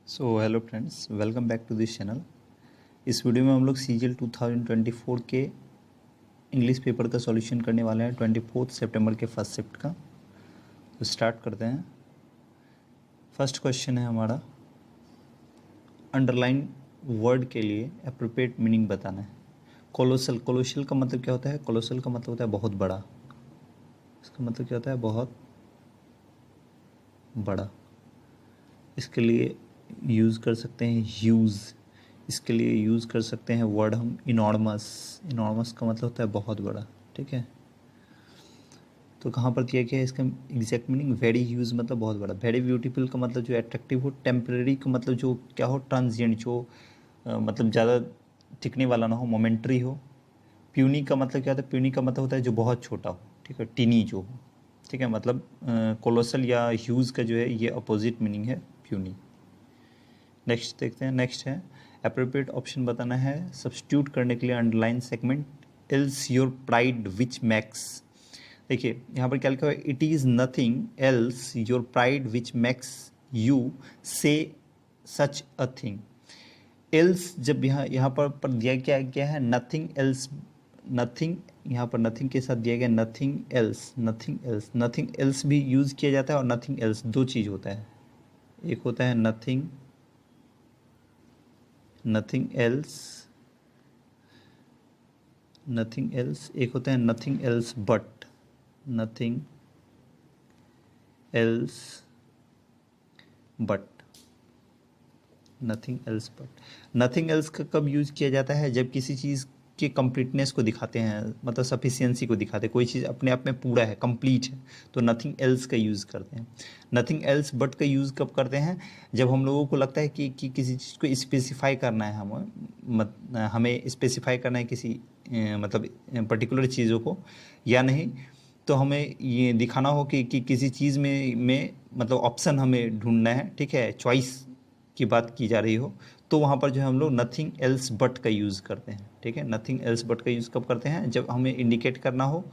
So hello friends, welcome back to this channel. इस video में हम लोग सीजीएल 2024 के इंग्लिश पेपर का सॉल्यूशन करने वाले हैं 24 सितंबर के फर्स्ट शिफ्ट का। तो स्टार्ट करते हैं। फर्स्ट क्वेश्चन है हमारा, अंडरलाइन वर्ड के लिए एप्रोप्रिएट मीनिंग बताना है। कोलोसल, कोलोसल का मतलब क्या होता है? कोलोसल का मतलब होता है बहुत बड़ा। इसका मतलब क्या होता है? बहुत बड़ा। इसके लिए यूज़ कर सकते हैं ह्यूज। इसके लिए यूज़ कर सकते हैं वर्ड हम इनॉर्मस। इनॉर्मस का मतलब होता है बहुत बड़ा। ठीक है, तो कहाँ पर दिया गया है इसका एग्जैक्ट मीनिंग? वेरी ह्यूज मतलब बहुत बड़ा। वेरी ब्यूटीफुल का मतलब जो अट्रैक्टिव हो। टेम्परेरी का मतलब जो क्या हो? ट्रांजिएंट, जो मतलब ज़्यादा टिकने वाला ना हो, मोमेंट्री हो। प्यूनी का मतलब क्या होता है? प्यूनी का मतलब होता है जो बहुत छोटा हो। ठीक है, टीनी जो हो। ठीक है, मतलब कोलोसल या ह्यूज का जो है ये अपोजिट मीनिंग है प्यूनी। नेक्स्ट देखते हैं। नेक्स्ट है अप्रोप्रिएट ऑप्शन बताना है सब्स्टिट्यूट करने के लिए underline segment else your pride which max. देखिए यहाँ पर क्या लिखा हुआ है? It is nothing else your pride which max you से सच अ थिंग। एल्स जब यहाँ पर दिया गया है नथिंग एल्स, नथिंग यहाँ पर नथिंग के साथ दिया गया nothing else. Nothing else, nothing else भी यूज़ किया जाता है और नथिंग एल्स, दो चीज़ होता है। एक होता है nothing, nothing else, nothing else. एक होता है nothing else but, nothing else but, nothing else but. Nothing else का कब यूज़ किया जाता है? जब किसी चीज़ के कंप्लीटनेस को दिखाते हैं, मतलब सफिशियंसी को दिखाते हैं। कोई चीज़ अपने आप में पूरा है, कंप्लीट है, तो नथिंग एल्स का यूज़ करते हैं। नथिंग एल्स बट का यूज़ कब करते हैं? जब हम लोगों को लगता है कि किसी चीज़ को स्पेसिफाई करना है, हमें स्पेसिफाई करना है किसी मतलब पर्टिकुलर चीज़ों को, या नहीं तो हमें ये दिखाना हो कि किसी चीज़ में मतलब ऑप्शन हमें ढूंढना है। ठीक है, चॉइस की बात की जा रही हो, तो वहाँ पर जो है हम लोग नथिंग एल्स बट का यूज़ करते हैं। ठीक है, नथिंग एल्स बट का यूज़ कब करते हैं? जब हमें इंडिकेट करना हो,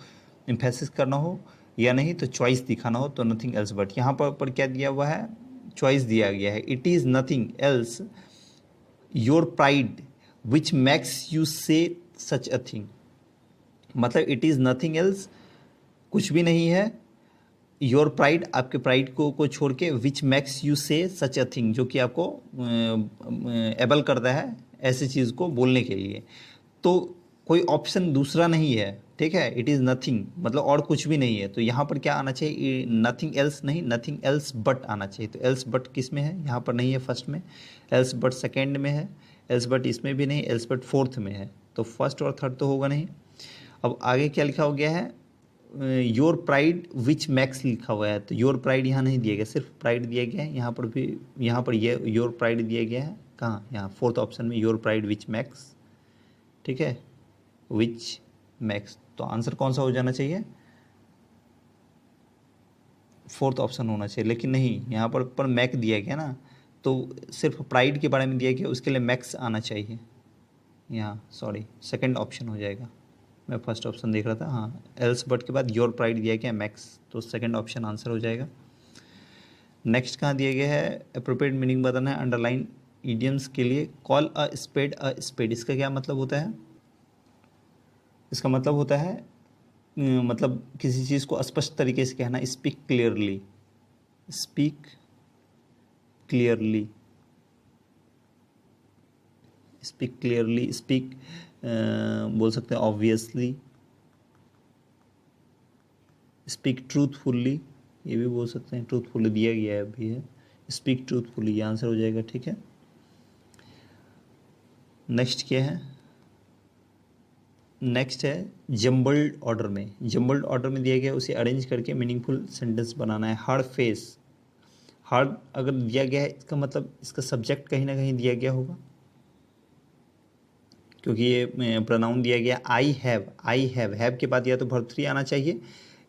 एम्फेसिस करना हो, या नहीं तो चॉइस दिखाना हो, तो नथिंग एल्स बट। यहाँ पर क्या दिया हुआ है? चॉइस दिया गया है। It is nothing else your pride which max you से सच अ थिंग। मतलब इट इज़ नथिंग एल्स, कुछ भी नहीं है, योर प्राइड, आपके प्राइड को छोड़ के, विच मैक्स यू से सच अ थिंग, जो कि आपको एबल करता है ऐसी चीज़ को बोलने के लिए। तो कोई ऑप्शन दूसरा नहीं है। ठीक है, इट इज़ नथिंग मतलब और कुछ भी नहीं है। तो यहाँ पर क्या आना चाहिए? नथिंग एल्स नहीं, नथिंग एल्स बट आना चाहिए। तो एल्स बट किस में है? यहाँ पर नहीं है फर्स्ट में। एल्स बट सेकेंड में है। एल्स बट इसमें भी नहीं। एल्स बट फोर्थ में है। तो फर्स्ट और थर्ड तो होगा नहीं। अब आगे क्या लिखा हो गया है? योर प्राइड विच मैक्स लिखा हुआ है, तो योर प्राइड यहाँ नहीं दिया गया, सिर्फ प्राइड दिया गया है। यहाँ पर भी, यहाँ पर ये योर प्राइड दिया गया है। कहाँ? यहाँ फोर्थ ऑप्शन में, योर प्राइड विच मैक्स। ठीक है, विच मैक्स, तो आंसर कौन सा हो जाना चाहिए? फोर्थ ऑप्शन होना चाहिए, लेकिन नहीं, यहाँ पर मैक दिया गया ना, तो सिर्फ प्राइड के बारे में दिया गया, उसके लिए मैक्स आना चाहिए। यहाँ सॉरी, सेकंड ऑप्शन हो जाएगा। मैं फर्स्ट ऑप्शन देख रहा था। हाँ, एल्स बट के बाद योर प्राइड दिया गया मैक्स, तो सेकंड ऑप्शन आंसर हो जाएगा। नेक्स्ट कहाँ दिया गया है? अप्रोप्रिएट मीनिंग बताना है अंडरलाइन इडियम्स के लिए। कॉल अ स्पेड, इसका क्या मतलब होता है? इसका मतलब होता है मतलब किसी चीज़ को स्पष्ट तरीके से कहना। Speak clearly, speak clearly, speak clearly, speak बोल सकते हैं ऑब्वियसली, स्पीक ट्रूथफुल्ली, ये भी बोल सकते हैं। ट्रूथफुल्ली दिया गया है अभी है, स्पीक ट्रूथफुल्ली, ये आंसर हो जाएगा। ठीक है, नेक्स्ट क्या है? नेक्स्ट है जम्बल्ड ऑर्डर में। जम्बल्ड ऑर्डर में दिया गया, उसे अरेंज करके मीनिंगफुल सेंटेंस बनाना है। हार्ड फेस, हार्ड अगर दिया गया है, इसका मतलब इसका सब्जेक्ट कहीं ना कहीं दिया गया होगा, क्योंकि ये प्रोनाउन दिया गया आई हैव। आई हैव के बाद या तो वर्ब थ्री आना चाहिए,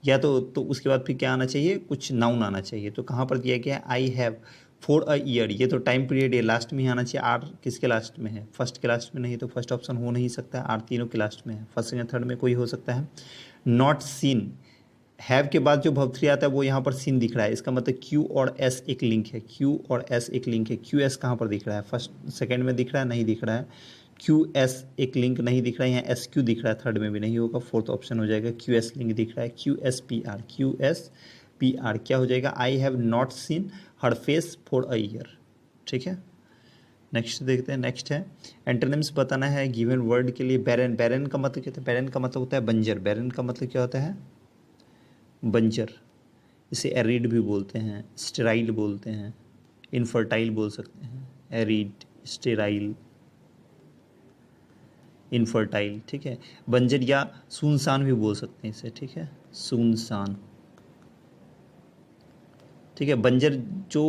या तो उसके बाद फिर क्या आना चाहिए? कुछ नाउन आना चाहिए। तो कहाँ पर दिया गया? I have for a year, ये तो टाइम पीरियड, ये लास्ट में ही आना चाहिए। आर किसके लास्ट में है? फर्स्ट के लास्ट में नहीं, तो फर्स्ट ऑप्शन हो नहीं सकता। आर तीनों के लास्ट में है, फर्स्ट या थर्ड में कोई हो सकता है। नॉट सीन हैव के बाद जो वर्ब थ्री आता है वो यहाँ पर सीन दिख रहा है, इसका मतलब क्यू और एस एक लिंक है, क्यू और एस एक लिंक है। क्यू एस कहाँ पर दिख रहा है, फर्स्ट सेकंड में दिख रहा है, नहीं दिख रहा है। क्यू एस एक लिंक नहीं दिख रहा है, यहाँ एस क्यू दिख रहा है, थर्ड में भी नहीं होगा, फोर्थ ऑप्शन हो जाएगा क्यू एस लिंक दिख रहा है। Q S P R, Q S P R क्या हो जाएगा, I have not seen her face for a year. ठीक है, नेक्स्ट देखते हैं। नेक्स्ट है एंटोनिम्स बताना है गिवन वर्ड के लिए। बैरन, बैरन का मतलब क्या होता है, बैरन का मतलब होता है बंजर। बैरन का मतलब क्या होता है, बंजर। इसे एरिड भी बोलते हैं, स्टेराइल बोलते हैं, इनफर्टाइल बोल सकते हैं। Arid, sterile, infertile. ठीक है, बंजर या सुनसान भी बोल सकते हैं इसे। ठीक है, सुनसान। ठीक है, बंजर जो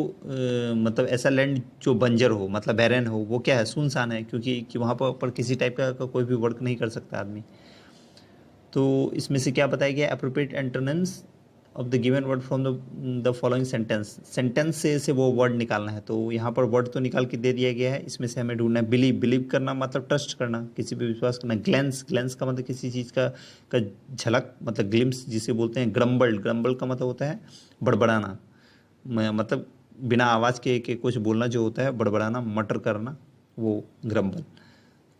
मतलब ऐसा लैंड जो बंजर हो, मतलब बैरन हो, वो क्या है, सुनसान है, क्योंकि कि वहाँ पर किसी टाइप का कोई भी वर्क नहीं कर सकता आदमी। तो इसमें से क्या बताया गया, appropriate antonyms of the given word from the following sentence. Sentence से वो वर्ड निकालना है। तो यहाँ पर वर्ड तो निकाल के दे दिया गया है, इसमें से हमें ढूंढना है। बिलीव, बिलीव करना मतलब ट्रस्ट करना, किसी पे विश्वास करना। ग्लैंस, ग्लैंस का मतलब किसी चीज़ का झलक, मतलब ग्लिम्स जिसे बोलते हैं। ग्रम्बल, ग्रम्बल का मतलब होता है बड़बड़ाना, मतलब बिना आवाज़ के कुछ बोलना जो होता है, बड़बड़ाना, मटर करना, वो ग्रम्बल।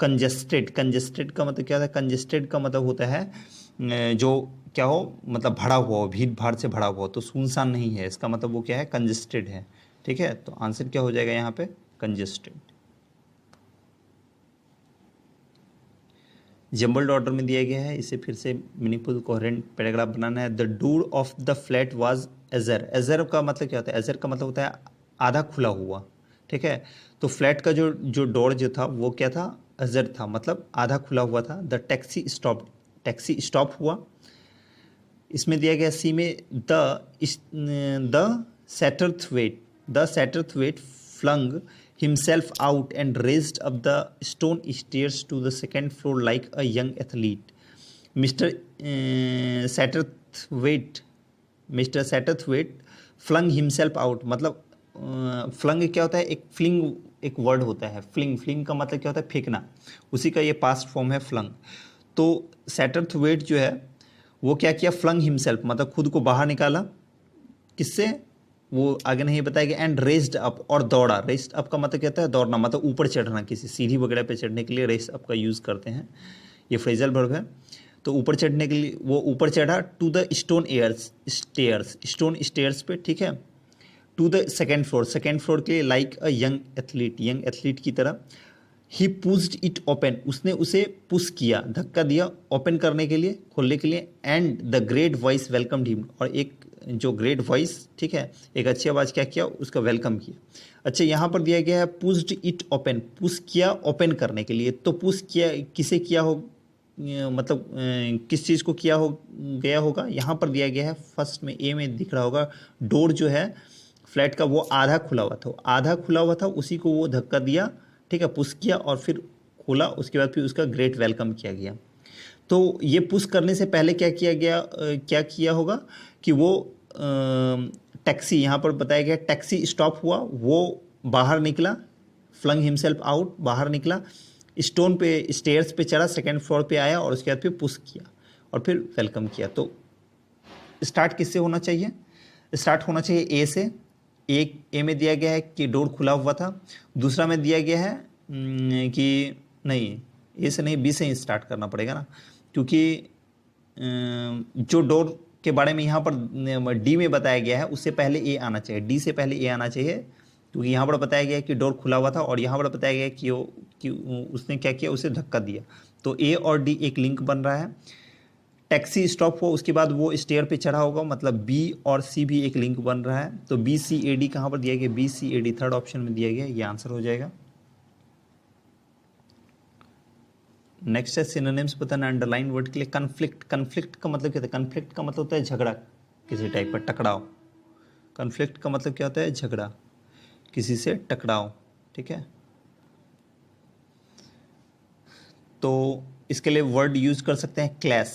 कंजेस्टेड, कंजेस्टेड का मतलब क्या होता है, कंजेस्टेड का मतलब होता है जो क्या हो, मतलब भरा हुआ हो, भीड़ भाड़ से भरा हुआ हो। तो सुनसान नहीं है, इसका मतलब वो क्या है, कंजेस्टेड है। ठीक है, तो आंसर क्या हो जाएगा यहाँ पे, कंजेस्टेड। जम्बल्ड ऑर्डर में दिया गया है, इसे फिर से मीनिंगफुल कोहेरेंट पैराग्राफ बनाना है। The door of the flat was ajar. Ajar का मतलब क्या होता है, एजर का मतलब होता है आधा खुला हुआ। ठीक है, तो फ्लैट का जो जो डोर जो था वो क्या था, एजर था, मतलब आधा खुला हुआ था। The taxi stop, taxi stop हुआ। इसमें दिया गया सी में, the Satterthwaite, the Satterthwaite flung himself out and raced up the stone stairs to the second floor like a young athlete. Mr. Satterthwaite, mister Satterthwaite flung himself out, मतलब flung क्या होता है, एक फ्लिंग, एक वर्ड होता है fling. Fling का मतलब क्या होता है, फेंकना, उसी का ये पास्ट फॉर्म है फ्लंग। तो सैटरथवेट जो है वो क्या किया, फ्लंग हिमसेल्फ मतलब खुद को बाहर निकाला, किससे, वो आगे नहीं बताया गया। एंड रेस्ड अप, और दौड़ा। रेस्ड अप का मतलब क्या होता है, दौड़ना, मतलब ऊपर चढ़ना, किसी सीढ़ी वगैरह पे चढ़ने के लिए रेस्ट अप का यूज़ करते हैं, ये फ्रेजल वर्ब है। तो ऊपर चढ़ने के लिए वो ऊपर चढ़ा, to the stone airs, stairs, stone stairs पे। ठीक है, to the second floor, second floor के लिए, like a young athlete, young athlete की तरह। ही पुस्ड इट ओपन, उसने उसे पुश किया, धक्का दिया ओपन करने के लिए, खोलने के लिए। And the great voice welcomed him, और एक जो ग्रेट वॉइस, ठीक है, एक अच्छी आवाज़ क्या किया, उसका वेलकम किया। अच्छा, यहाँ पर दिया गया है पुस्ड इट ओपन, पुश किया ओपन करने के लिए। तो पुश किया किसे किया हो, मतलब किस चीज़ को किया हो गया होगा, यहाँ पर दिया गया है फर्स्ट में, ए में दिख रहा होगा, डोर जो है फ्लैट का वो आधा खुला हुआ था, आधा खुला हुआ था, उसी को वो धक्का दिया। ठीक है, पुश किया और फिर खोला, उसके बाद फिर उसका ग्रेट वेलकम किया गया। तो ये पुश करने से पहले क्या किया गया, क्या किया होगा कि वो टैक्सी, यहाँ पर बताया गया टैक्सी स्टॉप हुआ, वो बाहर निकला, फ्लंग हिमसेल्फ आउट, बाहर निकला, स्टोन पे, स्टेयर्स पे चढ़ा, सेकेंड फ्लोर पे आया, और उसके बाद फिर पुश किया और फिर वेलकम किया। तो स्टार्ट किससे होना चाहिए, स्टार्ट होना चाहिए ए से। एक ए में दिया गया है कि डोर खुला हुआ था, दूसरा में दिया गया है कि नहीं, ए से नहीं, बी से ही स्टार्ट करना पड़ेगा ना, क्योंकि जो डोर के बारे में यहाँ पर डी में बताया गया है उससे पहले ए आना चाहिए, डी से पहले ए आना चाहिए, क्योंकि यहाँ पर बताया गया है कि डोर खुला हुआ था, और यहाँ पर बताया गया है कि उसने क्या किया, उसे धक्का दिया। तो ए और डी एक लिंक बन रहा है। टैक्सी स्टॉप हो, उसके बाद वो स्टेयर पे चढ़ा होगा, मतलब बी और सी भी एक लिंक बन रहा है। तो बी सी ए डी कहाँ पर दिया गया, B C A D third option में दिया गया, ये आंसर हो जाएगा। नेक्स्ट है सिनोनिम्स बताना अंडरलाइन वर्ड के लिए। कन्फ्लिक्ट, कन्फ्लिक्ट का मतलब क्या होता है, कन्फ्लिक्ट का मतलब होता है झगड़ा, किसी टाइप का टकराव। कन्फ्लिक्ट का मतलब क्या होता है, झगड़ा, किसी से टकराव। ठीक है, तो इसके लिए वर्ड यूज कर सकते हैं क्लैश।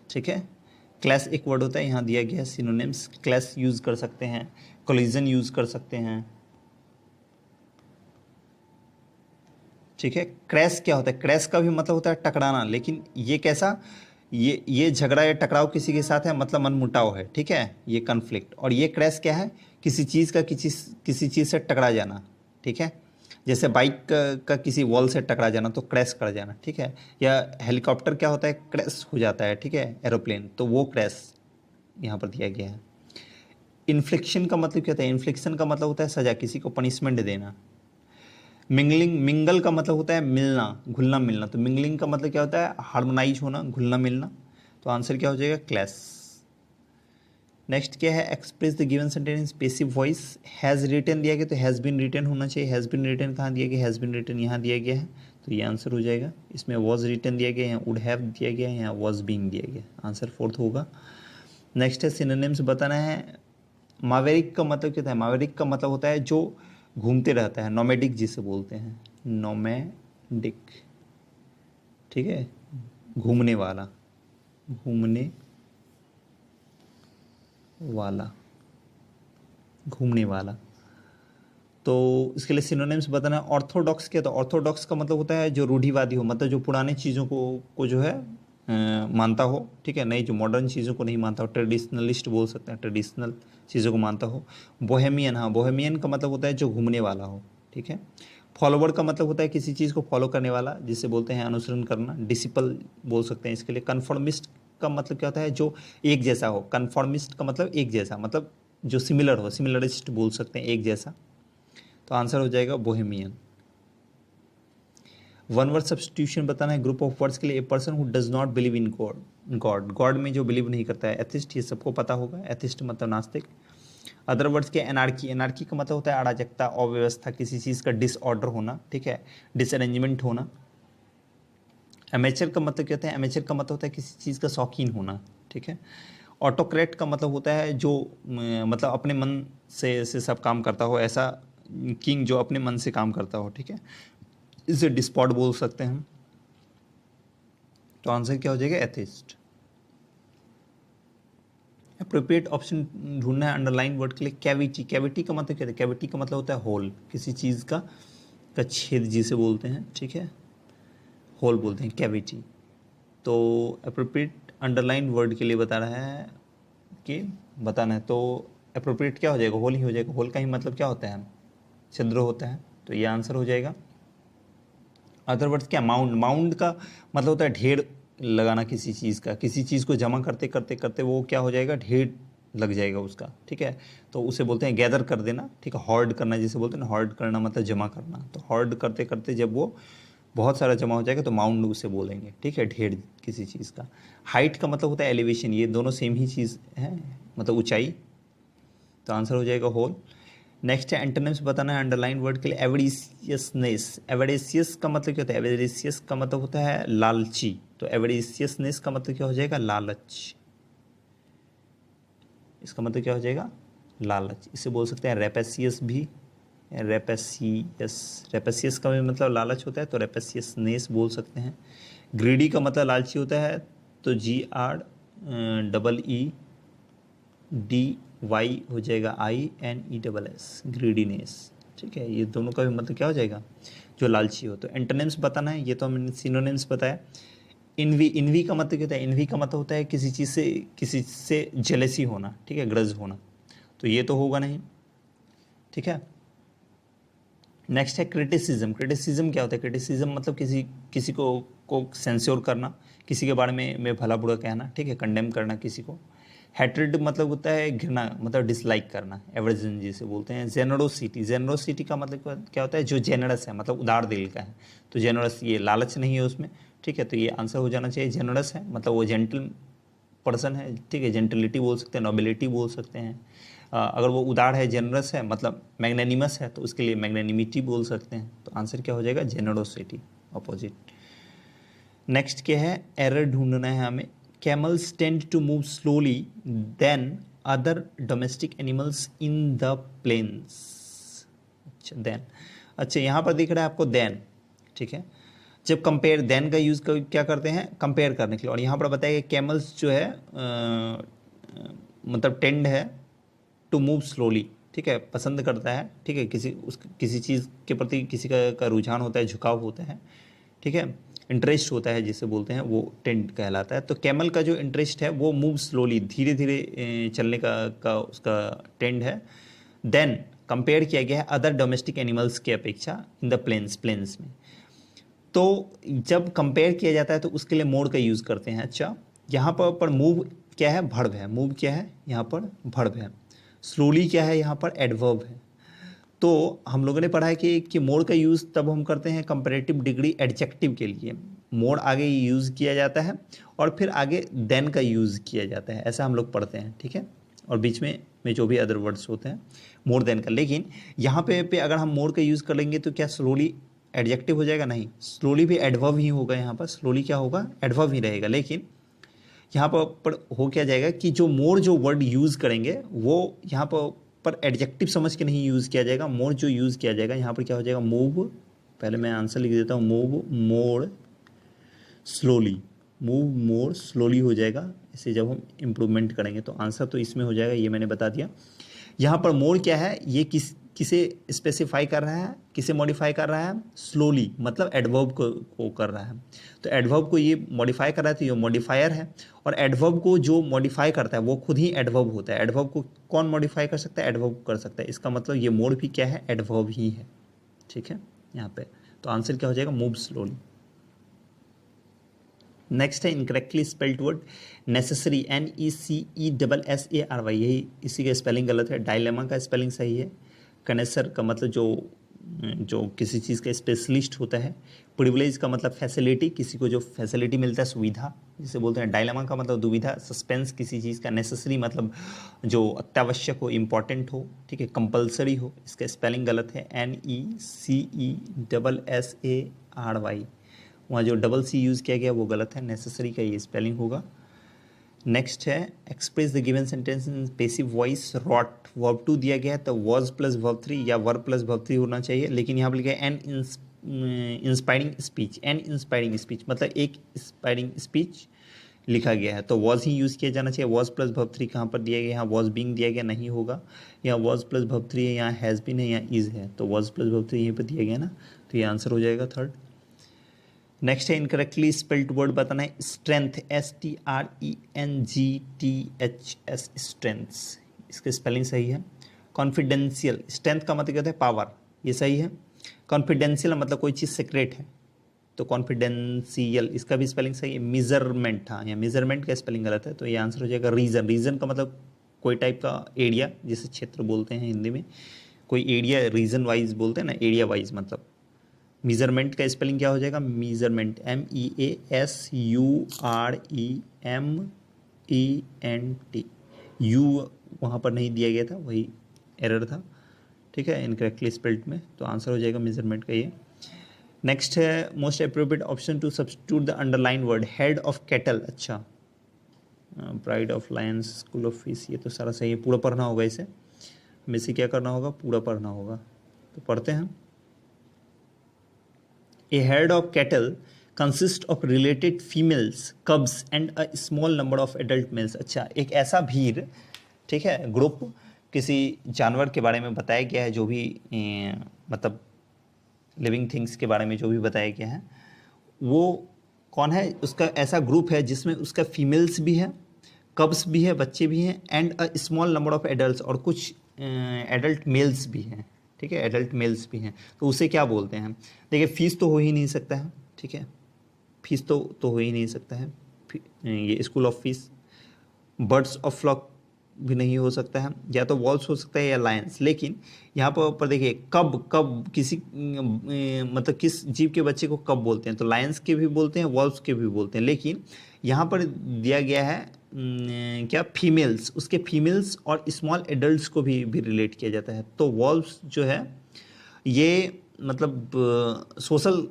ठीक है, क्लैश एक वर्ड होता है, यहाँ दिया गया है सिनोनिम्स। क्लैश यूज कर सकते हैं, कोलिजन यूज कर सकते हैं। ठीक है, क्रैश क्या होता है, क्रैश का भी मतलब होता है टकराना, लेकिन ये कैसा, ये झगड़ा या टकराव किसी के साथ है मतलब मनमुटाव है, ठीक है, ये कन्फ्लिक्ट। और ये क्रैश क्या है, किसी चीज़ का किसी चीज़ से टकरा जाना, ठीक है, जैसे बाइक का किसी वॉल से टकरा जाना तो क्रैश कर जाना, ठीक है। या हेलीकॉप्टर क्या होता है, क्रैश हो जाता है, ठीक है, एरोप्लेन, तो वो क्रैश यहाँ पर दिया गया है। इन्फ्लिक्शन का मतलब क्या होता है, इन्फ्लिक्शन का मतलब होता है सजा, किसी को पनिशमेंट देना। मिंगल का मतलब होता है मिलना, घुलना मिलना, तो मिंगलिंग का मतलब क्या होता है, हार्मोनाइज होना, घुलना मिलना, तो आंसर क्या हो जाएगा, क्लैश। नेक्स्ट क्या है, express the given sentence passive voice. Has written दिया गया तो हैज़ बीन रिटन होना चाहिए, हैज़ बीन रिटन कहाँ दिया गया, हैज़ बीन रिटन यहाँ दिया गया है, तो ये आंसर हो जाएगा। इसमें वॉज रिटन दिया गया, यहाँ वुड हैव दिया गया है, यहाँ वॉज बीइंग दिया गया, आंसर फोर्थ होगा। नेक्स्ट है सिनोनिम्स बताना है। मावेरिक का मतलब क्या होता है, मावेरिक का मतलब होता है जो घूमते रहता है, नोमैडिक जिसे बोलते हैं, नोमैडिक, ठीक है, घूमने वाला, घूमने वाला, घूमने वाला। तो इसके लिए सिनोनिम्स बताना है। ऑर्थोडॉक्स क्या, तो ऑर्थोडॉक्स का मतलब होता है जो रूढ़िवादी हो, मतलब जो पुराने चीज़ों को जो है मानता हो, ठीक है, नहीं जो मॉडर्न चीज़ों को नहीं मानता हो, ट्रेडिशनलिस्ट बोल सकते हैं, ट्रेडिशनल चीज़ों को मानता हो। बोहेमियन, हाँ, बोहेमियन का मतलब होता है जो घूमने वाला हो, ठीक है। फॉलोवर का मतलब होता है किसी चीज़ को फॉलो करने वाला, जिसे बोलते हैं अनुसरण करना, डिसिपल बोल सकते हैं इसके लिए। कन्फर्मिस्ट का मतलब क्या होता है, जो एक जैसा हो, कन्फर्मिस्ट का मतलब एक जैसा, मतलब जो सिमिलर हो, सिमिलरिस्ट बोल सकते हैं, एक जैसा, तो आंसर हो जाएगा बोहेमियन। वन वर्ड सब्सटीट्यूशन बताना है ग्रुप ऑफ वर्ड्स के लिए। A person who does not believe in God, God, God में जो बिलीव नहीं करता है, एथिस्ट, ये सबको पता होगा, एथिस्ट मतलब नास्तिक। अदर वर्ड्स के, एनार्की, एनार्की का मतलब होता है अराजकता, अव्यवस्था, किसी चीज़ का डिसऑर्डर होना, ठीक है, डिसअरेंजमेंट होना। एमेचर का मतलब क्या होता है, एमेचर का मतलब होता है किसी चीज़ का शौकीन होना, ठीक है। ऑटोक्रेट का मतलब होता है जो मतलब अपने मन से सब काम करता हो, ऐसा किंग जो अपने मन से काम करता हो, ठीक है, इसे डिस्पॉट बोल सकते हैं हम। तो आंसर क्या हो जाएगा, एथिस्ट। अप्रोप्रिएट ऑप्शन ढूंढना है अंडरलाइन वर्ड के लिए। कैविटी, कैविटी का मतलब क्या है, कैविटी का मतलब होता है होल, किसी चीज़ का छेद जिसे बोलते हैं, ठीक है, होल बोलते हैं कैविटी। तो अप्रोप्रिएट अंडरलाइन वर्ड के लिए बता रहा है कि बताना है, तो अप्रोप्रिएट क्या हो जाएगा, होल ही हो जाएगा, होल का ही मतलब क्या होता है, छिद्र होता है, तो ये आंसर हो जाएगा। अदर वर्ड्स क्या, माउंड, माउंड का मतलब होता है ढेर लगाना किसी चीज़ का, किसी चीज़ को जमा करते करते करते वो क्या हो जाएगा, ढेर लग जाएगा उसका, ठीक है, तो उसे बोलते हैं गैदर कर देना, ठीक है, हॉर्ड करना जिसे बोलते हैं ना, हॉर्ड करना मतलब जमा करना, तो हॉर्ड करते करते जब वो बहुत सारा जमा हो जाएगा तो माउंड उसे बोलेंगे, ठीक है, ढेर किसी चीज़ का। हाइट का मतलब होता है एलिवेशन, ये दोनों सेम ही चीज़ है, मतलब ऊंचाई, तो आंसर हो जाएगा होल। नेक्स्ट है एंटोनिम्स बताना है अंडरलाइन वर्ड के लिए। एवरिशियसनेस, एवरिशियस का मतलब क्या होता है, एवरिशियस का मतलब होता है लालची, तो एवरिशियसनेस का मतलब क्या हो जाएगा, लालच, इसका मतलब क्या हो जाएगा, लालच, इसे बोल सकते हैं रेपेसियस भी, रेपेसियस, रेपेसियस का भी मतलब लालच होता है, तो रेपेसियसनेस बोल सकते हैं। ग्रीडी का मतलब लालची होता है, तो GREEDY हो जाएगा INESS, ग्रीडीनेस, ठीक है, ये दोनों का भी मतलब क्या हो जाएगा, जो लालची हो। तो एंटोनिम्स बताना है, ये तो हमने सिनोनिम्स बताया। इनवी, इनवी का मतलब क्या होता है, इनवी का मतलब होता है किसी से जेलेसी होना, ठीक है, ग्रज होना, तो ये तो होगा नहीं, ठीक है। नेक्स्ट है क्रिटिसिज्म, क्रिटिसिज्म क्या होता है, क्रिटिसिज्म मतलब किसी को सेंस्योर करना, किसी के बारे में भला बुरा कहना, ठीक है, कंडेम करना किसी को। हैट्रेड मतलब होता है घृणा, मतलब डिसलाइक करना, एवर्जन जिसे बोलते हैं। जेनरोसिटी, जेनरोसिटी का मतलब क्या होता है, जो जेनरस है, मतलब उदार दिल का है, तो जेनरस, ये लालच नहीं है उसमें, ठीक है, तो ये आंसर हो जाना चाहिए, जेनरस है, मतलब वो जेंटल पर्सन है, ठीक है, जेंटलिटी बोल सकते हैं, नोबिलिटी बोल सकते हैं। अगर वो उदार है, जेनरस है, मतलब मैग्नेनिमस है, तो उसके लिए मैग्नेनिमिटी बोल सकते हैं, तो आंसर क्या हो जाएगा, जेनरोसिटी, अपोजिट। नेक्स्ट क्या है, एरर ढूंढना है हमें। Camels tend to move slowly then other domestic animals in the plains. अच्छा, देन, अच्छा यहाँ पर दिख रहा है आपको देन, ठीक है, जब कंपेयर, देन का यूज़ क्या करते हैं, कंपेयर करने के लिए, और यहाँ पर बताया कि कैमल्स जो है मतलब टेंड है टू मूव स्लोली, ठीक है, पसंद करता है, ठीक है, किसी चीज़ के प्रति किसी का रुझान होता है, झुकाव होता है, ठीक है, इंटरेस्ट होता है जिसे बोलते हैं वो टेंड कहलाता है। तो कैमल का जो इंटरेस्ट है वो मूव स्लोली, धीरे धीरे चलने का उसका टेंड है। देन कंपेयर किया गया है अदर डोमेस्टिक एनिमल्स के अपेक्षा इन द प्लेन्स में। तो जब कंपेयर किया जाता है तो उसके लिए मोड का यूज़ करते हैं। अच्छा, यहाँ पर मूव क्या है, भर्ब है। मूव क्या है, यहाँ पर भर्ब है। स्लोली क्या है, यहाँ पर एडवर्ब है। तो हम लोगों ने पढ़ा है कि मोड का यूज़ तब हम करते हैं कंपैरेटिव डिग्री एडजेक्टिव के लिए। मोड आगे यूज़ किया जाता है और फिर आगे देन का यूज़ किया जाता है, ऐसा हम लोग पढ़ते हैं, ठीक है। और बीच में जो भी अदर वर्ड्स होते हैं मोर देन का। लेकिन यहाँ पे अगर हम मोड का यूज़ कर लेंगे तो क्या स्लोली एडजेक्टिव हो जाएगा? नहीं, स्लोली भी एडवर्ब ही होगा। यहाँ पर स्लोली क्या होगा, एडवर्ब ही रहेगा। लेकिन यहाँ पर हो क्या जाएगा कि जो वर्ड यूज़ करेंगे वो यहाँ पर एडजेक्टिव समझ के नहीं यूज़ किया जाएगा। मोर जो यूज़ किया जाएगा यहाँ पर क्या हो जाएगा, मूव। पहले मैं आंसर लिख देता हूँ, move more slowly, move more slowly हो जाएगा। इसे जब हम इम्प्रूवमेंट करेंगे तो आंसर तो इसमें हो जाएगा, ये मैंने बता दिया। यहाँ पर मोर क्या है, ये किसे स्पेसिफाई कर रहा है, किसे मॉडिफाई कर रहा है? स्लोली, मतलब एडवर्ब को कर रहा है। तो एडवर्ब को ये मॉडिफाई कर रहा है तो ये मॉडिफायर है। और एडवर्ब को जो मॉडिफाई करता है वो खुद ही एडवर्ब होता है। एडवर्ब को कौन मॉडिफाई कर सकता है? एडवर्ब कर सकता है। इसका मतलब ये मोड भी क्या है, एडवर्ब ही है, ठीक है यहाँ पे। तो आंसर क्या हो जाएगा, मूव स्लोली। नेक्स्ट है incorrectly spelled word necessary, NECESSARY, यही इसी का स्पेलिंग गलत है। डायलेमा का स्पेलिंग सही है। कनेसर का मतलब जो किसी चीज़ का स्पेशलिस्ट होता है। प्रिविलेज का मतलब फैसिलिटी, किसी को जो फैसिलिटी मिलता है, सुविधा, जिसे बोलते हैं। डायलेमा का मतलब दुविधा। सस्पेंस किसी चीज़ का। नेसेसरी मतलब जो अत्यावश्यक हो, इम्पॉर्टेंट हो, ठीक है, कंपल्सरी हो। इसका स्पेलिंग गलत है, NECESSARY। वहाँ जो डबल सी यूज़ किया गया वो गलत है। नेसेसरी का ये स्पेलिंग होगा। नेक्स्ट है express the given sentence in passive voice wrote. Verb two दिया गया है तो वॉज प्लस वर्ब थ्री या वर्ब प्लस वर्ब थ्री होना चाहिए। लेकिन यहाँ पर लिखा है an inspiring speech. An inspiring speech मतलब एक इंस्पायरिंग स्पीच लिखा गया है तो वॉज ही यूज़ किया जाना चाहिए। वॉज प्लस वर्ब थ्री कहाँ पर दिया गया? यहाँ वॉज बीइंग दिया गया, नहीं होगा। यहाँ वॉज प्लस वर्ब थ्री है, यहाँ हैज़ बीन है, यहाँ इज़ है। तो वॉज प्लस वर्ब थ्री यहीं पर दिया गया ना, तो ये आंसर हो जाएगा थर्ड। नेक्स्ट है इनकरेक्टली स्पेल्ड वर्ड बताना है स्ट्रेंथ, STRENGTHS, स्ट्रेंथ। इसका स्पेलिंग सही है। कॉन्फिडेंशियल, स्ट्रेंथ का मतलब क्या होता है? पावर, ये सही है। कॉन्फिडेंशियल मतलब कोई चीज़ सीक्रेट है, तो कॉन्फिडेंशियल, इसका भी स्पेलिंग सही है। मेजरमेंट, हाँ, यहाँ मेजरमेंट का स्पेलिंग गलत है तो ये आंसर हो जाएगा रीजन। रीजन का मतलब कोई टाइप का एरिया, जिसे क्षेत्र बोलते हैं हिंदी में। कोई एरिया रीजन वाइज बोलते हैं ना, एरिया वाइज मतलब। मेजरमेंट का स्पेलिंग क्या हो जाएगा? Measurement, MEASUREMENT। यू वहाँ पर नहीं दिया गया था, वही एरर था, ठीक है, इनकरेक्टली स्पेल्ड में। तो आंसर हो जाएगा मेजरमेंट का ये। नेक्स्ट है most appropriate option to substitute the underline word head of cattle. अच्छा, pride of lions, school of fish, ये तो सारा सही है। पूरा पढ़ना होगा इसे, हमें इसे क्या करना होगा? पूरा पढ़ना होगा। तो पढ़ते हैं। A herd of cattle consists of related females, cubs and a small number of adult males। अच्छा, एक ऐसा भीड़, ठीक है, ग्रुप, किसी जानवर के बारे में बताया गया है, जो भी मतलब लिविंग थिंग्स के बारे में जो भी बताया गया है, वो कौन है? उसका ऐसा ग्रुप है जिसमें उसका फीमेल्स भी है, कब्स भी है, बच्चे भी हैं, and a small number of adult, और कुछ एडल्ट मेल्स भी हैं, ठीक है, एडल्ट मेल्स भी हैं। तो उसे क्या बोलते हैं? देखिए, फीस तो हो ही नहीं सकता है, ठीक है, फीस तो हो ही नहीं सकता है। ये school of fish. Birds of flock भी नहीं हो सकता है, या तो वॉल्स हो सकता है या लायंस। लेकिन यहाँ पर देखिए, कब किसी मतलब किस जीव के बच्चे को कब बोलते हैं? तो लायंस के भी बोलते हैं, वॉल्स के भी बोलते हैं। लेकिन यहाँ पर दिया गया है क्या? फीमेल्स, उसके फीमेल्स और स्मॉल एडल्ट्स को भी रिलेट किया जाता है। तो वॉल्व्स जो है ये मतलब सोशल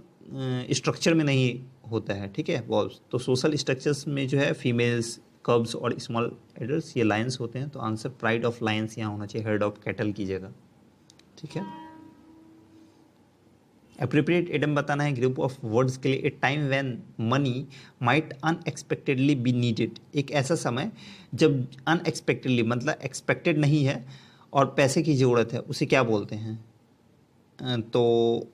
स्ट्रक्चर में नहीं होता है, ठीक है, वॉल्व्स। तो सोशल स्ट्रक्चर्स में जो है फीमेल्स, कब्स और स्मॉल एडल्ट्स, ये लायंस होते हैं। तो आंसर प्राइड ऑफ लायंस यहाँ होना चाहिए, हेड ऑफ कैटल की जगह, ठीक है। एप्रोप्रिएट एडम बताना है ग्रुप ऑफ वर्ड्स के लिए। ए time when money might unexpectedly be needed, एक ऐसा समय जब अनएक्सपेक्टेडली मतलब एक्सपेक्टेड नहीं है और पैसे की ज़रूरत है, उसे क्या बोलते हैं? तो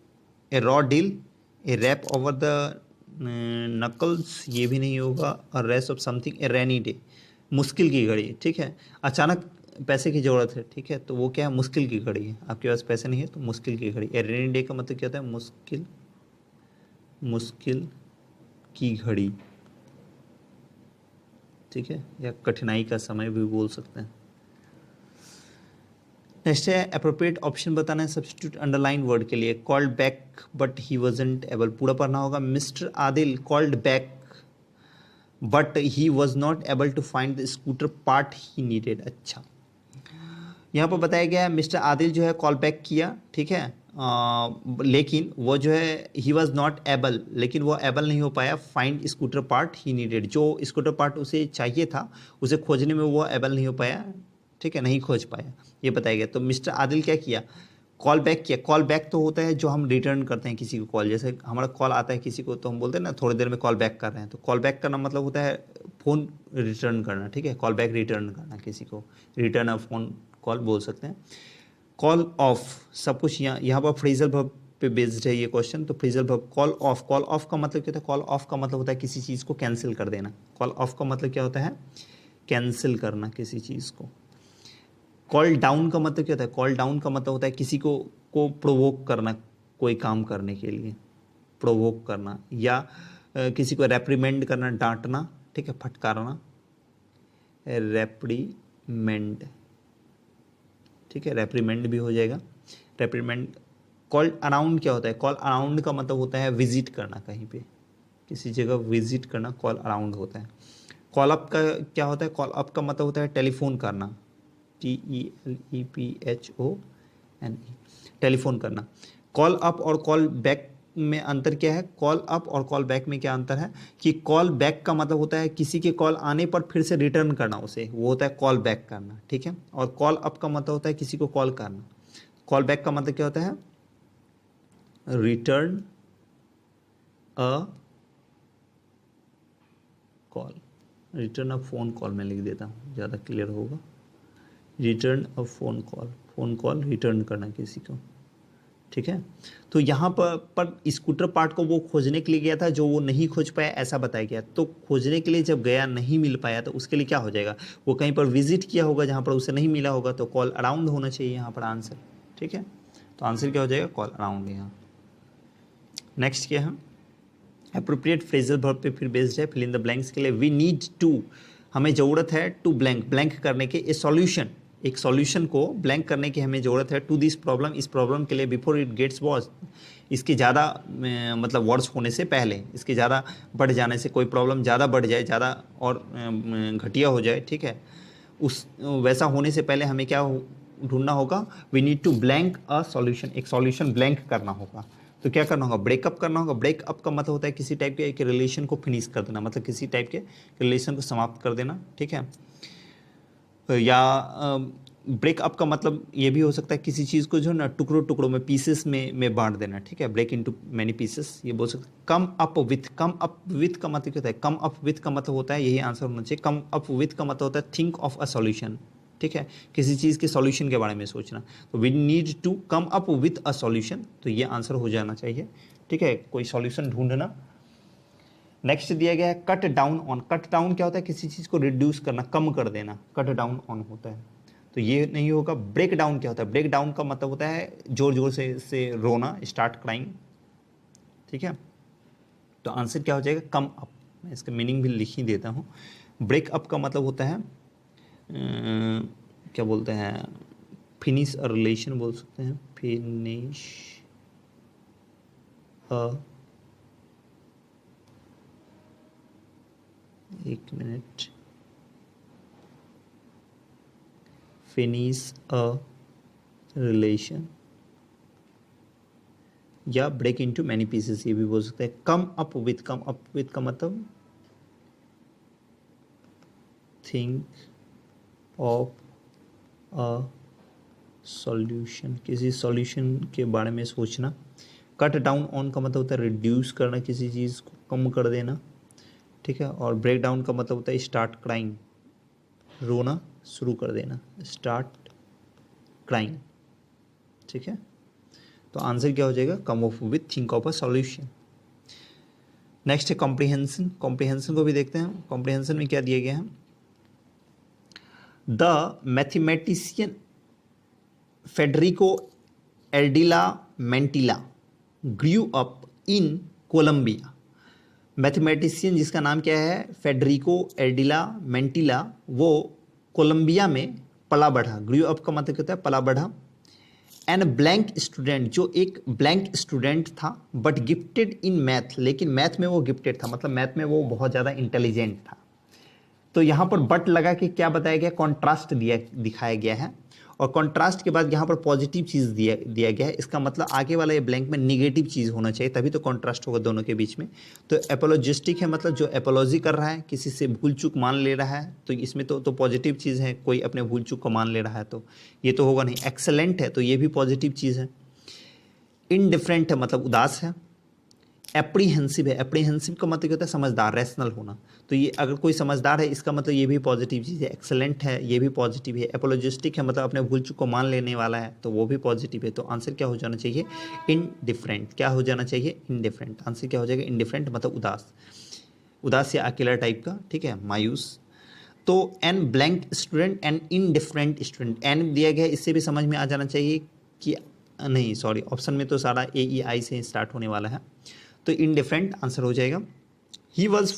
a raw deal, a rap over the knuckles ये भी नहीं होगा, और rest of something a rainy day, मुश्किल की घड़ी, ठीक है, अचानक पैसे की ज़रूरत है, ठीक है, तो वो क्या है, मुश्किल की घड़ी है, आपके पास पैसे नहीं है तो मुश्किल की घड़ी। ए रेनी डे का मतलब क्या होता है, मुश्किल, मुश्किल की घड़ी, ठीक है, या कठिनाई का समय भी बोल सकते हैं। नेक्स्ट है अप्रोप्रिएट ऑप्शन बताना है सब्स्टिट्यूट अंडरलाइन वर्ड के लिए। Called back but he wasn't able, पूरा पढ़ना होगा। Mister Adil called back but he was not able to find the scooter part he needed. अच्छा, यहाँ पर बताया गया है मिस्टर आदिल जो है कॉल बैक किया, ठीक है, लेकिन वो जो है ही वॉज नॉट एबल, लेकिन वो एबल नहीं हो पाया find scooter part he needed, जो स्कूटर पार्ट उसे चाहिए था उसे खोजने में वो एबल नहीं हो पाया, ठीक है, नहीं खोज पाया, ये बताया गया। तो मिस्टर आदिल क्या किया, कॉल बैक किया। कॉल बैक तो होता है जो हम रिटर्न करते हैं किसी को कॉल, जैसे हमारा कॉल आता है किसी को तो हम बोलते हैं ना थोड़ी देर में कॉल बैक कर रहे हैं, तो कॉल बैक करना मतलब होता है फ़ोन रिटर्न करना, ठीक है, कॉल बैक रिटर्न करना किसी को, रिटर्न अ फ़ोन कॉल बोल सकते हैं। कॉल ऑफ, सब कुछ यहाँ पर फ्रेजल वर्ब पे बेस्ड है ये क्वेश्चन, तो phrasal verb call of. Call of का मतलब क्या होता है, कॉल ऑफ का मतलब होता है किसी चीज़ को कैंसिल कर देना। कॉल ऑफ का मतलब क्या होता है, कैंसिल करना किसी चीज़ को। कॉल डाउन का मतलब क्या होता है, कॉल डाउन का मतलब होता है किसी को प्रोवोक करना, कोई काम करने के लिए प्रोवोक करना, या किसी को रेप्रीमेंड करना, डांटना, ठीक है, फटकारना, रेप्रीमेंड, ठीक है, रेप्रीमेंड भी हो जाएगा, रेप्रीमेंड। कॉल अराउंड क्या होता है, कॉल अराउंड का मतलब होता है विजिट करना, कहीं पे किसी जगह विजिट करना कॉल अराउंड होता है। कॉल अप का क्या होता है, कॉल अप का मतलब होता है टेलीफोन करना, TELEPHONE, टेलीफोन करना। कॉल अप और कॉल बैक में अंतर क्या है, कॉल अप और कॉल बैक में क्या अंतर है कि कॉल बैक का मतलब होता है किसी के कॉल आने पर फिर से रिटर्न करना उसे, वो होता है कॉल बैक करना, ठीक है, और कॉल अप का मतलब होता है किसी को कॉल करना। कॉल बैक का मतलब क्या होता है, return a call, return a phone call मैं लिख देता हूँ ज़्यादा क्लियर होगा, रिटर्न अ phone call, phone call return करना किसी को, ठीक है। तो यहाँ पर स्कूटर पार्ट को वो खोजने के लिए गया था जो वो नहीं खोज पाया, ऐसा बताया गया। तो खोजने के लिए जब गया नहीं मिल पाया तो उसके लिए क्या हो जाएगा, वो कहीं पर विजिट किया होगा जहाँ पर उसे नहीं मिला होगा, तो कॉल अराउंड होना चाहिए यहाँ पर आंसर, ठीक है। तो आंसर क्या हो जाएगा, कॉल अराउंड यहाँ। नेक्स्ट क्या है, अप्रोप्रिएट फ्रेजल वर्ब पे फिर बेस्ड है, फिल इन द ब्लैंक्स के लिए। वी नीड टू, हमें ज़रूरत है टू ब्लैंक, ब्लैंक करने के, ए सॉल्यूशन, एक सॉल्यूशन को ब्लैंक करने की हमें ज़रूरत है, टू दिस प्रॉब्लम, इस प्रॉब्लम के लिए, बिफोर इट गेट्स वर्स, इसके ज़्यादा मतलब वर्स होने से पहले, इसके ज़्यादा बढ़ जाने से, कोई प्रॉब्लम ज़्यादा बढ़ जाए, ज़्यादा और घटिया हो जाए, ठीक है, उस वैसा होने से पहले हमें क्या ढूंढना होगा, we need to blank a solution, एक सॉल्यूशन ब्लैंक करना होगा। तो क्या करना होगा, ब्रेकअप करना होगा। ब्रेकअप का मतलब होता है किसी टाइप के एक रिलेशन को फिनिश कर देना, मतलब किसी टाइप के रिलेशन को समाप्त कर देना, ठीक है। या ब्रेकअप का मतलब ये भी हो सकता है किसी चीज़ को जो है ना टुकड़ों टुकड़ों में, पीसेस में बांट देना, ठीक है, ब्रेक इनटू मैनी पीसेस, ये बोल सकते हैं। कम up with, come up with का मतलब क्या होता है, कम अप विथ का मतलब होता है, यही आंसर होना चाहिए। कम अप विथ का मतलब होता है थिंक ऑफ अ सॉल्यूशन, ठीक है, किसी चीज़ के सॉल्यूशन के बारे में सोचना। तो we need to come up with a solution, तो ये आंसर हो जाना चाहिए, ठीक है, कोई सॉल्यूशन ढूंढना। नेक्स्ट दिया गया है cut down on. Cut down क्या होता है, किसी चीज़ को रिड्यूस करना, कम कर देना, कट डाउन ऑन होता है, तो ये नहीं होगा। ब्रेक डाउन क्या होता है, ब्रेक डाउन का मतलब होता है जोर जोर से रोना, स्टार्ट क्राइंग, ठीक है। तो आंसर क्या हो जाएगा, कम अप। मैं इसका मीनिंग भी लिख ही देता हूँ। ब्रेक अप का मतलब होता है क्या बोलते हैं, फिनिश अ रिलेशन बोल सकते हैं, फिनिश अ, एक मिनट, फिनिश अ रिलेशन, या ब्रेक इनटू मैनी पीसेस, ये भी बोल सकते हैं। कम up with, come up with का मतलब थिंक ऑफ अ सॉल्यूशन, किसी सॉल्यूशन के बारे में सोचना। कट डाउन ऑन का मतलब होता है रिड्यूस करना, किसी चीज़ को कम कर देना, ठीक है। और ब्रेक डाउन का मतलब होता है स्टार्ट क्राइंग, रोना शुरू कर देना, स्टार्ट क्राइंग, ठीक है। तो आंसर क्या हो जाएगा, come off with think of a solution. Next है कॉम्प्रिहेंशन। कॉम्प्रिहेंशन को भी देखते हैं। कॉम्प्रिहेंशन में क्या दिया गया है, the mathematician Federico Ardila Mantilla grew up in Colombia. Mathematician जिसका नाम क्या है, फेडरिको एर्डिला मेंटिला, वो कोलंबिया में पला बढ़ा। ग्रू अप का मतलब क्या होता है, पला बढ़ा। एन ब्लैंक स्टूडेंट, जो एक ब्लैंक स्टूडेंट था, बट गिफ्टेड इन मैथ, लेकिन मैथ में वो गिफ्टेड था, मतलब मैथ में वो बहुत ज़्यादा इंटेलिजेंट था। तो यहाँ पर बट लगा के क्या बताया गया, कॉन्ट्रास्ट दिखाया गया है, और कॉन्ट्रास्ट के बाद यहाँ पर पॉजिटिव चीज़ दिया गया है। इसका मतलब आगे वाला ये ब्लैंक में निगेटिव चीज़ होना चाहिए, तभी तो कॉन्ट्रास्ट होगा दोनों के बीच में। तो एपोलॉजिस्टिक है, मतलब जो एपोलॉजी कर रहा है, किसी से भूल चूक मान ले रहा है, तो इसमें तो पॉजिटिव चीज़ है, कोई अपने भूल चूक को मान ले रहा है, तो ये तो होगा नहीं। एक्सेलेंट है, तो ये भी पॉजिटिव चीज़ है। इनडिफरेंट है, मतलब उदास है। एप्रीहेंसिव है, एप्रीहेंसिव का मतलब क्या होता है, समझदार, रैशनल होना। तो ये अगर कोई समझदार है, इसका मतलब ये भी पॉजिटिव चीज़ है। एक्सेलेंट है, ये भी पॉजिटिव है। एपोलॉजिस्टिक है, मतलब अपने भूल चूक को मान लेने वाला है, तो वो भी पॉजिटिव है। तो आंसर क्या हो जाना चाहिए, इनडिफरेंट। क्या हो जाना चाहिए, इनडिफरेंट। आंसर क्या हो जाएगा, इनडिफरेंट, मतलब उदास, उदास या अकेला टाइप का, ठीक है, मायूस। तो an blank student, an indifferent student, an दिया गया, इससे भी समझ में आ जाना चाहिए कि नहीं, सॉरी, ऑप्शन में तो सारा AEI से स्टार्ट होने वाला है, तो इनडिफरेंट आंसर हो जाएगा। He was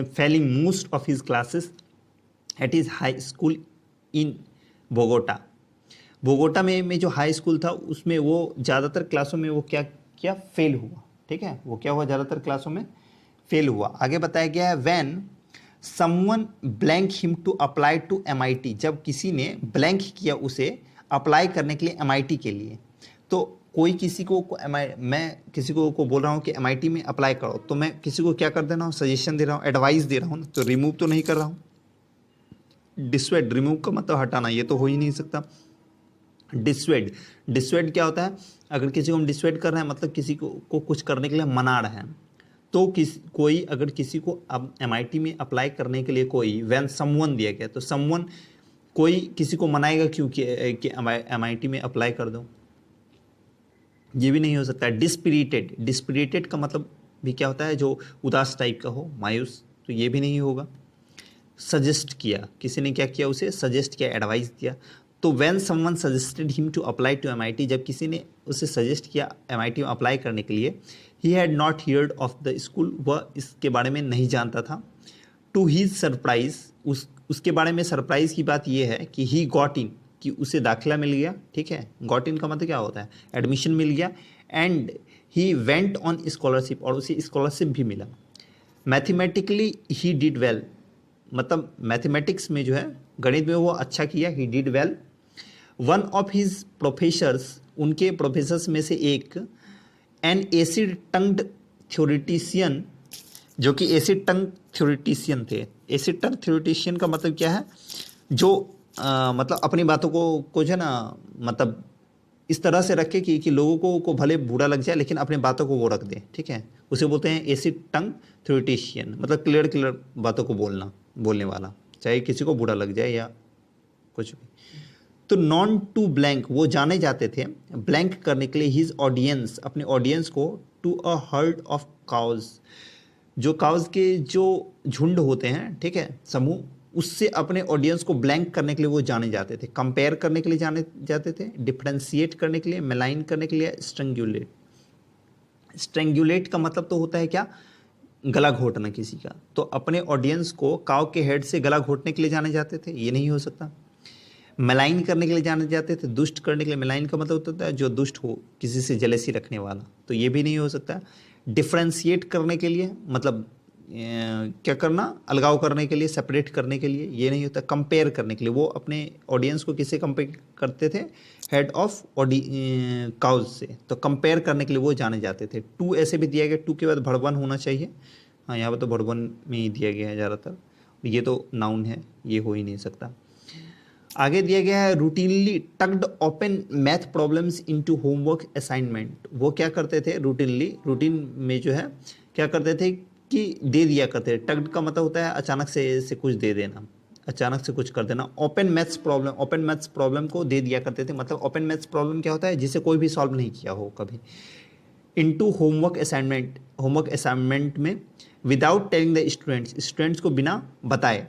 failing most of his classes at his high school in Bogota. Bogota में जो हाई स्कूल था, उसमें वो ज़्यादातर क्लासों में वो क्या फेल हुआ, ठीक है, वो क्या हुआ, ज़्यादातर क्लासों में फेल हुआ। आगे बताया गया है, when someone blank him to apply to MIT, जब किसी ने ब्लैंक किया उसे अप्लाई करने के लिए MIT के लिए। तो कोई किसी को मैं किसी को बोल रहा हूँ कि MIT में अप्लाई करो, तो मैं किसी को क्या कर दे रहा हूँ, सजेशन दे रहा हूँ, एडवाइस दे रहा हूँ, तो रिमूव तो नहीं कर रहा हूँ। डिस्वेड, रिमूव का मतलब हटाना, ये तो हो ही नहीं सकता। डिस्वेड, डिस्वेड क्या होता है, अगर किसी को हम डिस्वेड कर रहे हैं, मतलब किसी को कुछ करने के लिए मना रहे हैं। तो कोई अगर किसी को अब MIT में अप्लाई करने के लिए कोई व्हेन समवन दिया गया, तो समवन, कोई किसी को मनाएगा क्यों कि MIT में अप्लाई कर दो, ये भी नहीं हो सकता। डिस्पिरिटेड, डिस्पिरिटेड का मतलब भी क्या होता है, जो उदास टाइप का हो, मायूस, तो ये भी नहीं होगा। सजेस्ट किया, किसी ने क्या किया, उसे सजेस्ट किया, एडवाइस दिया। तो when someone suggested him to apply to MIT, जब किसी ने उसे सजेस्ट किया MIT में अप्लाई करने के लिए, he had not heard of the school, वह इसके बारे में नहीं जानता था। टू हीज सरप्राइज, उसके बारे में सरप्राइज की बात यह है कि ही गॉट इन, कि उसे दाखिला मिल गया, ठीक है, गॉट इन का मतलब क्या होता है, एडमिशन मिल गया। And he went on scholarship, और उसे स्कॉलरशिप भी मिला। मैथमेटिकली ही डिड वेल, मतलब मैथमेटिक्स में जो है, गणित में वो अच्छा किया, he did well. One of his professors, उनके प्रोफेसर्स में से एक, एन एसिड टंग्ड थ्योरेटिशियन, जो कि एसिड टंग थ्योरेटिशियन थे। एसिड टंग थ्योरेटिशियन का मतलब क्या है, जो मतलब अपनी बातों को जो है ना, मतलब इस तरह से रखे कि लोगों को भले बुरा लग जाए, लेकिन अपनी बातों को वो रख दे, ठीक है, उसे बोलते हैं एसिड टंग थ्योरेटिशियन, मतलब क्लियर बातों को बोलने वाला, चाहे किसी को बुरा लग जाए या कुछ भी। तो नॉन टू ब्लैंक, वो जाने जाते थे ब्लैंक करने के लिए हिज ऑडियंस, अपने ऑडियंस को, to a herd of cows, जो काउज के जो झुंड होते हैं, ठीक है, समूह, उससे अपने ऑडियंस को ब्लैंक करने के लिए वो जाने जाते थे। कंपेयर करने के लिए जाने जाते थे, डिफ्रेंशिएट करने के लिए, मेलाइन करने के लिए, स्ट्रेंगुलेट। स्ट्रेंगुलेट का मतलब तो होता है क्या, गला घोटना किसी का। तो अपने ऑडियंस को काव के हेड से गला घोटने के लिए जाने जाते थे, ये नहीं हो सकता। मेलाइन करने के लिए जाने जाते थे, दुष्ट करने के लिए, मेलाइन का मतलब होता है जो दुष्ट हो, किसी से जेलेसी रखने वाला, तो ये भी नहीं हो सकता। डिफ्रेंशिएट करने के लिए मतलब क्या करना, अलगाव करने के लिए, सेपरेट करने के लिए, ये नहीं होता। कंपेयर करने के लिए, वो अपने ऑडियंस को किससे कंपेयर करते थे, हेड ऑफ काउज से, तो कंपेयर करने के लिए वो जाने जाते थे। टू ऐसे भी दिया गया, टू के बाद भड़वन होना चाहिए, हाँ यहाँ पर तो भड़वन में ही दिया गया है ज़्यादातर, ये तो नाउन है, ये हो ही नहीं सकता। आगे दिया गया है, routinely tucked open math problems into homework assignment. वो क्या करते थे, रूटीन में जो है क्या करते थे कि दे दिया करते थे। टक्ड का मतलब होता है अचानक से कुछ दे देना, अचानक से कुछ कर देना। ओपन मैथ्स प्रॉब्लम को दे दिया करते थे। मतलब ओपन मैथ्स प्रॉब्लम क्या होता है, जिसे कोई भी सॉल्व नहीं किया हो कभी, इनटू होमवर्क असाइनमेंट में विदाउट टेलिंग द स्टूडेंट्स को बिना बताए।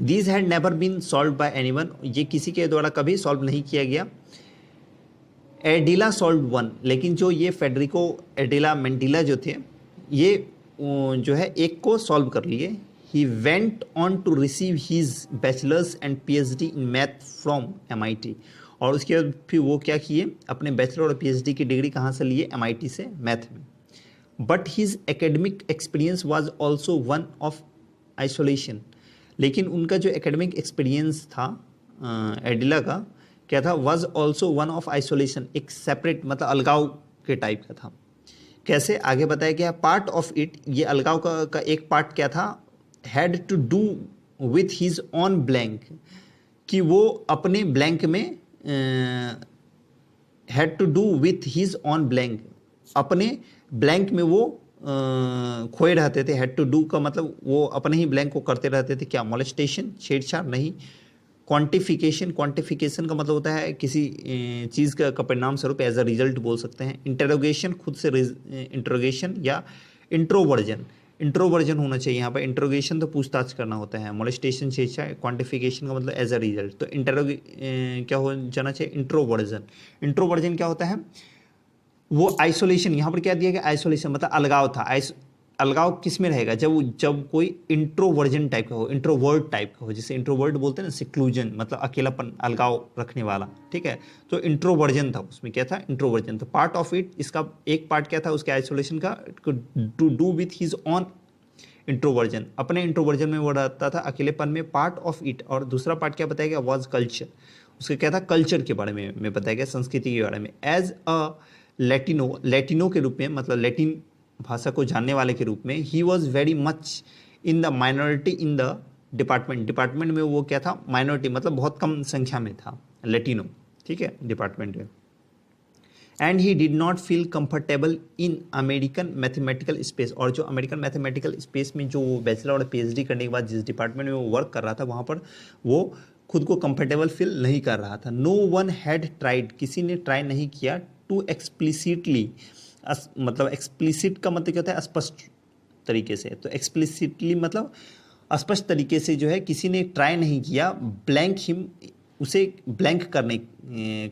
These had never been solve by anyone, ये किसी के द्वारा कभी सॉल्व नहीं किया गया। एडिला सॉल्व वन, लेकिन जो ये फेडरिको एडिला मेंटिला जो थे ये जो है एक को सॉल्व कर लिए। He went on to receive his bachelors and PhD in math from MIT, और उसके बाद फिर वो क्या किए, अपने बैचलर और PhD की डिग्री कहाँ से लिए, MIT से, मैथ में। But his academic experience was also one of isolation, लेकिन उनका जो एकेडमिक एक्सपीरियंस था एडिला का क्या था, was also one of isolation, एक सेपरेट मतलब अलगाव के टाइप का था। कैसे, आगे बताया गया, पार्ट ऑफ इट, ये अलगाव का एक पार्ट क्या था, had to do with his own blank, कि वो अपने ब्लैंक में had to do with his own blank, अपने ब्लैंक में वो खोए रहते थे। हैड टू डू का मतलब वो अपने ही ब्लैंक को करते रहते थे। क्या, मोलेस्टेशन, छेड़छाड़ नहीं। क्वांटिफिकेशन का मतलब होता है किसी चीज़ का परिणाम स्वरूप, एज अ रिजल्ट बोल सकते हैं। इंटरोगेशन, खुद से इंटरोगेशन, या इंट्रोवर्जन होना चाहिए यहाँ पर। इंटरोगेशन तो पूछताछ करना होता है, मोलेस्टेशन छेड़छाड़, क्वांटिफिकेशन का मतलब एज अ रिजल्ट, तो क्या हो जाना चाहिए, इंट्रोवर्जन क्या होता है, वो आइसोलेशन, यहाँ पर क्या दिया गया, आइसोलेशन मतलब अलगाव था। अलगाव किस में रहेगा, जब कोई इंट्रोवर्जन टाइप का हो, इंट्रोवर्ट टाइप का हो, जिसे इंट्रोवर्ट बोलते हैं ना, सिक्लूजन मतलब अकेलापन, अलगाव रखने वाला, ठीक है। तो इंट्रोवर्जन था, उसमें क्या था, इंट्रोवर्जन। तो पार्ट ऑफ इट, इसका एक पार्ट क्या था उसके आइसोलेशन का, to do with his own introversion, अपने इंट्रोवर्जन में वो रहता था, अकेलेपन में, पार्ट ऑफ इट। और दूसरा पार्ट क्या बताया गया, वॉज कल्चर, उसका क्या था, कल्चर के बारे में बताया गया, संस्कृति के बारे में। एज अ लैटिनो के रूप में, मतलब लैटिन भाषा को जानने वाले के रूप में, he was very much in the minority in the department में वो क्या था, माइनॉरिटी मतलब बहुत कम संख्या में था लैटिनो, ठीक है, डिपार्टमेंट में। And he did not feel comfortable in American mathematical space, और जो अमेरिकन मैथमेटिकल स्पेस में जो बैचलर और PhD करने के बाद जिस डिपार्टमेंट में वो वर्क कर रहा था, वहाँ पर वो खुद को कंफर्टेबल फील नहीं कर रहा था। नो वन हैड ट्राइड, किसी ने ट्राई नहीं किया, टू एक्सप्लिसिटली, मतलब एक्सप्लिसिट का मतलब क्या होता है, स्पष्ट तरीके से, तो एक्सप्लिसिटली मतलब स्पष्ट तरीके से जो है किसी ने ट्राई नहीं किया, ब्लैंक हिम, उसे ब्लैंक करने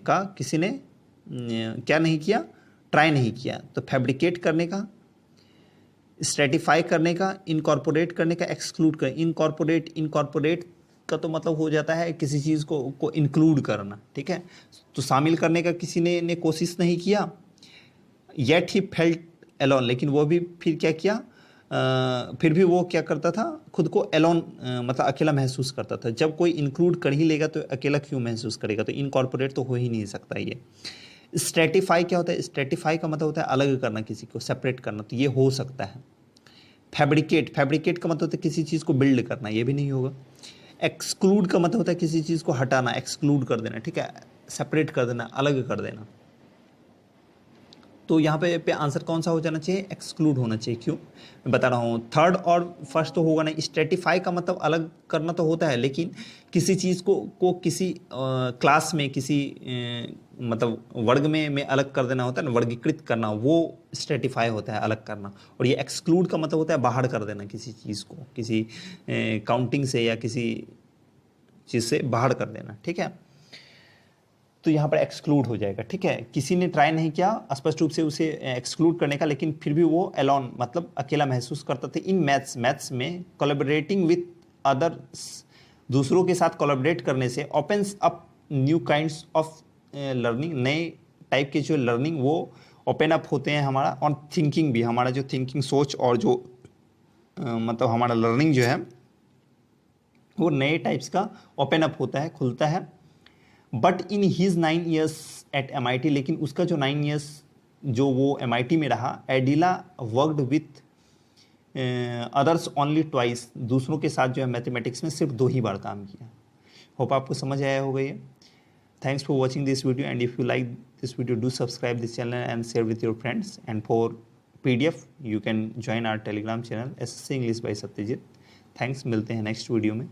का किसी ने क्या नहीं किया, ट्राई नहीं किया। तो फैब्रिकेट करने का, स्ट्रेटिफाई करने का, इनकॉर्पोरेट करने का, एक्सक्लूड कर, इनकॉर्पोरेट का तो मतलब हो जाता है किसी चीज़ को इंक्लूड करना, ठीक है। तो शामिल करने का किसी ने कोशिश नहीं किया। येट ही फेल्ट एलोन, लेकिन वो भी फिर क्या किया, फिर भी वो क्या करता था, खुद को एलोन मतलब अकेला महसूस करता था। जब कोई इंक्लूड कर ही लेगा तो अकेला क्यों महसूस करेगा, तो इनकॉर्पोरेट तो हो ही नहीं सकता ये। स्ट्रेटिफाई क्या होता है, स्ट्रेटिफाई का मतलब होता है अलग करना, किसी को सेपरेट करना, तो ये हो सकता है। फैब्रिकेट का मतलब होता है किसी चीज़ को बिल्ड करना, ये भी नहीं होगा। एक्सक्लूड का मतलब होता है किसी चीज़ को हटाना, एक्सक्लूड कर देना, ठीक है, सेपरेट कर देना, अलग कर देना। तो यहाँ पे आंसर कौन सा हो जाना चाहिए, एक्सक्लूड होना चाहिए। क्यों, मैं बता रहा हूँ, थर्ड और फर्स्ट तो होगा नहीं। स्ट्रेटिफाई का मतलब अलग करना तो होता है, लेकिन किसी चीज़ को किसी क्लास में, किसी मतलब वर्ग में अलग कर देना होता है ना, वर्गीकृत करना, वो स्ट्रेटिफाई होता है, अलग करना। और ये एक्सक्लूड का मतलब होता है बाहर कर देना किसी चीज़ को, किसी काउंटिंग से या किसी चीज़ से बाहर कर देना, ठीक है। तो यहाँ पर एक्सक्लूड हो जाएगा, ठीक है। किसी ने ट्राई नहीं किया स्पष्ट रूप से उसे एक्सक्लूड करने का, लेकिन फिर भी वो एलोन मतलब अकेला महसूस करता था। इन मैथ्स में कोलैबोरेटिंग विथ अदर्स, दूसरों के साथ कोलैबोरेट करने से, opens up new kinds of learning, नए टाइप के जो लर्निंग वो ओपन अप होते हैं हमारा, और थिंकिंग भी, हमारा जो थिंकिंग, सोच, और जो मतलब हमारा लर्निंग जो है वो नए टाइप्स का ओपन अप होता है, खुलता है। But in his 9 years at MIT, लेकिन उसका जो 9 years जो वो MIT में रहा, Ardila worked with others only twice, दूसरों के साथ जो है मैथमेटिक्स में सिर्फ 2 ही बार काम किया। होप आपको समझ आया होगा ये। Thanks for watching this video, and if you like this video do subscribe this channel and share with your friends, and for PDF you can join our Telegram channel SSC English by Satyajit. Thanks, मिलते हैं next video में।